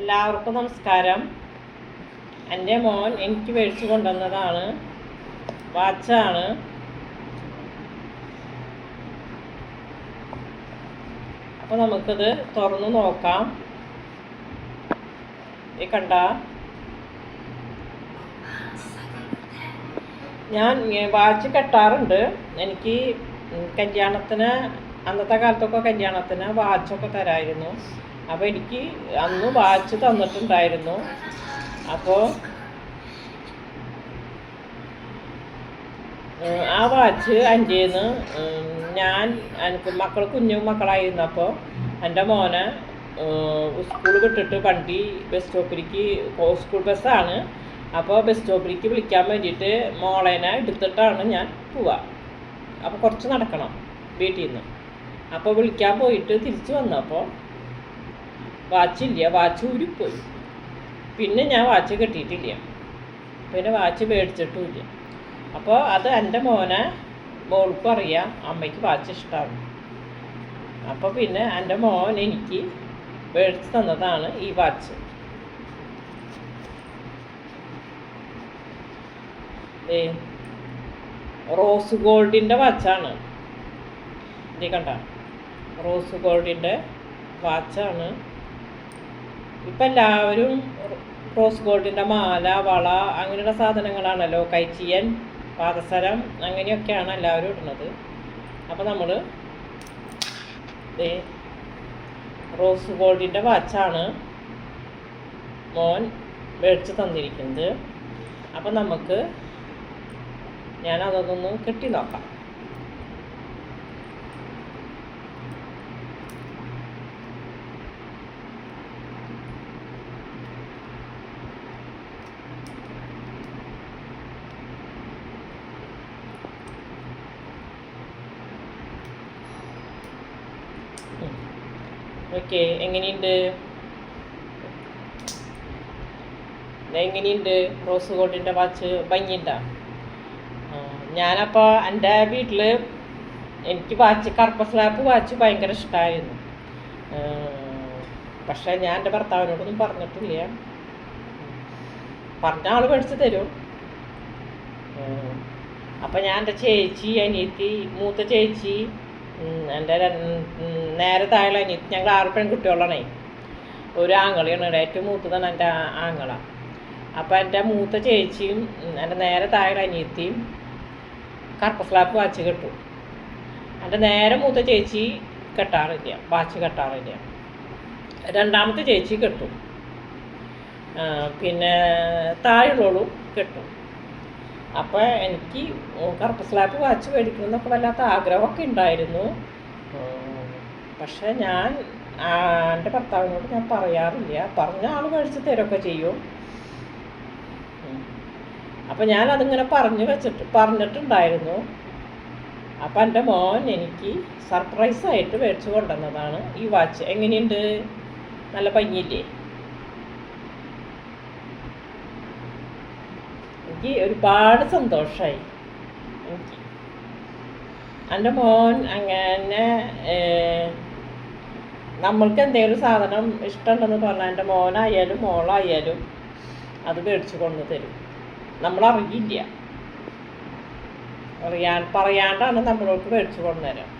എല്ലാവർക്കും നമസ്കാരം. എൻ്റെ മോൻ എനിക്ക് മേടിച്ചു കൊണ്ടുവന്നതാണ്, വാച്ചാണ്. അപ്പോൾ നമുക്കിത് തുറന്ന് നോക്കാം. ഈ കണ്ട, ഞാൻ വാച്ച് കെട്ടാറുണ്ട്. എനിക്ക് കല്യാണത്തിന്, അന്നത്തെ കാലത്തൊക്കെ കല്യാണത്തിന് വാച്ചൊക്കെ തരായിരുന്നു. അപ്പോൾ എനിക്ക് അന്ന് വാച്ച് തന്നിട്ടുണ്ടായിരുന്നു. അപ്പോൾ ആ വാച്ച് എൻ്റേന്ന് ഞാൻ എനിക്ക് മക്കൾ കുഞ്ഞു മക്കളായിരുന്നപ്പോൾ എൻ്റെ മോനെ സ്കൂൾ വിട്ടിട്ട് വണ്ടി ബസ് സ്റ്റോപ്പിലേക്ക്, സ്കൂൾ ബസ്സാണ്, അപ്പോൾ ബസ് സ്റ്റോപ്പിലേക്ക് വിളിക്കാൻ വേണ്ടിയിട്ട് മോളേനെ എടുത്തിട്ടാണ് ഞാൻ പോവുക. അപ്പോൾ കുറച്ച് നടക്കണം വീട്ടിൽ നിന്ന്. അപ്പോൾ വിളിക്കാൻ പോയിട്ട് തിരിച്ച് വന്നപ്പോൾ വാച്ചില്ല, വാച്ച് ഊരിപ്പോയി. പിന്നെ ഞാൻ വാച്ച് കെട്ടിയിട്ടില്ല, പിന്നെ വാച്ച് മേടിച്ചിട്ടുമില്ല. അപ്പോൾ അത് എൻ്റെ മോൾക്കും അറിയാം അമ്മയ്ക്ക് വാച്ച് ഇഷ്ടമാണ്. അപ്പോൾ പിന്നെ എൻ്റെ മോൻ എനിക്ക് മേടിച്ച് തന്നതാണ് ഈ വാച്ച്. റോസ് ഗോൾഡിൻ്റെ വാച്ചാണ്. ഇത് കണ്ട, റോസ് ഗോൾഡിൻ്റെ വാച്ചാണ്. ഇപ്പം എല്ലാവരും റോസ് ഗോൾഡിൻ്റെ മാല, വള, അങ്ങനെയുള്ള സാധനങ്ങളാണല്ലോ, കൈച്ചിയൻ, പാദസരം, അങ്ങനെയൊക്കെയാണ് എല്ലാവരും ഇടുന്നത്. അപ്പോൾ നമ്മൾ റോസ് ഗോൾഡിൻ്റെ വാച്ചാണ് മോൻ മേടിച്ച് തന്നിരിക്കുന്നത്. അപ്പം നമുക്ക് ഞാനതൊന്ന് കെട്ടി നോക്കാം. ഓക്കെ, എങ്ങനെയുണ്ട് റോസ് ഗോൾഡിൻ്റെ വാച്ച്? ഭംഗിയുണ്ടോ? ഞാനപ്പോൾ എൻ്റെ വീട്ടിൽ എനിക്ക് വാച്ച്, കറുപ്പ സ്ലാപ്പ് വാച്ച് ഭയങ്കര ഇഷ്ടമായിരുന്നു. പക്ഷേ ഞാൻ എൻ്റെ ഭർത്താവിനോടൊന്നും പറഞ്ഞിട്ടില്ല. പറഞ്ഞ ആൾ മേടിച്ച് തരും. അപ്പം ഞാൻ എൻ്റെ ചേച്ചി, അനിയത്തി, മൂത്ത ചേച്ചി, എൻ്റെ നേരെ താഴെ അനിയത്തി, ഞങ്ങൾ 6 പെൺകുട്ടികളാണേ. ഒരു ആങ്ങളയാണ്, ഏറ്റവും മൂത്തതാണ് എൻ്റെ ആങ്ങള. അപ്പം എൻ്റെ മൂത്ത ചേച്ചിയും എൻ്റെ നേരെ താഴെ അനിയത്തിയും കറുപ്പ് സ്ലാപ്പ് വാച്ച് കെട്ടും. എൻ്റെ നേരെ മൂത്ത ചേച്ചി കെട്ടാറില്ല, വാച്ച് കെട്ടാറില്ല. രണ്ടാമത്തെ ചേച്ചി കെട്ടും, പിന്നെ താഴെയുള്ളവളും കെട്ടും. അപ്പോൾ എനിക്ക് കറുപ്പ് സ്ലാപ്പ് വാച്ച് മേടിക്കണമെന്നൊക്കെ വല്ലാത്ത ആഗ്രഹമൊക്കെ ഉണ്ടായിരുന്നു. പക്ഷേ ഞാൻ എൻ്റെ ഭർത്താവിനോട് ഞാൻ പറയാറില്ല. പറഞ്ഞ ആൾ മേടിച്ച് തരുമൊക്കെ ചെയ്യും. അപ്പം ഞാനതിങ്ങനെ പറഞ്ഞിട്ടുണ്ടായിരുന്നു. അപ്പം എൻ്റെ മോൻ എനിക്ക് സർപ്രൈസായിട്ട് മേടിച്ച് കൊണ്ടുവന്നതാണ് ഈ വാച്ച്. എങ്ങനെയുണ്ട്? നല്ല ഭംഗിയില്ലേ? എനിക്ക് ഒരുപാട് സന്തോഷമായി. എനിക്ക് എൻ്റെ മോൻ അങ്ങനെ നമ്മൾക്ക് എന്തെങ്കിലും സാധനം ഇഷ്ടമുണ്ടെന്ന് പറഞ്ഞാൽ എൻ്റെ മോനായാലും മോളായാലും അത് മേടിച്ച് കൊണ്ടു തരും. നമ്മളറിയില്ല, പറയാണ്ടാണ് നമ്മളോട് മേടിച്ച് കൊണ്ടുതരാം.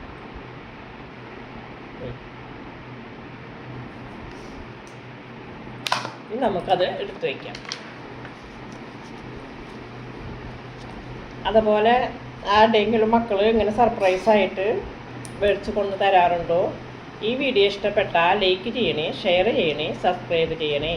ഇനി നമുക്കത് എടുത്തു വയ്ക്കാം. അതുപോലെ ആരുടെയെങ്കിലും മക്കൾ ഇങ്ങനെ സർപ്രൈസായിട്ട് മേടിച്ച് കൊണ്ട് തരാറുണ്ടോ? ഈ വീഡിയോ ഇഷ്ടപ്പെട്ടാൽ ലൈക്ക് ചെയ്യണേ, ഷെയർ ചെയ്യണേ, സബ്സ്ക്രൈബ് ചെയ്യണേ.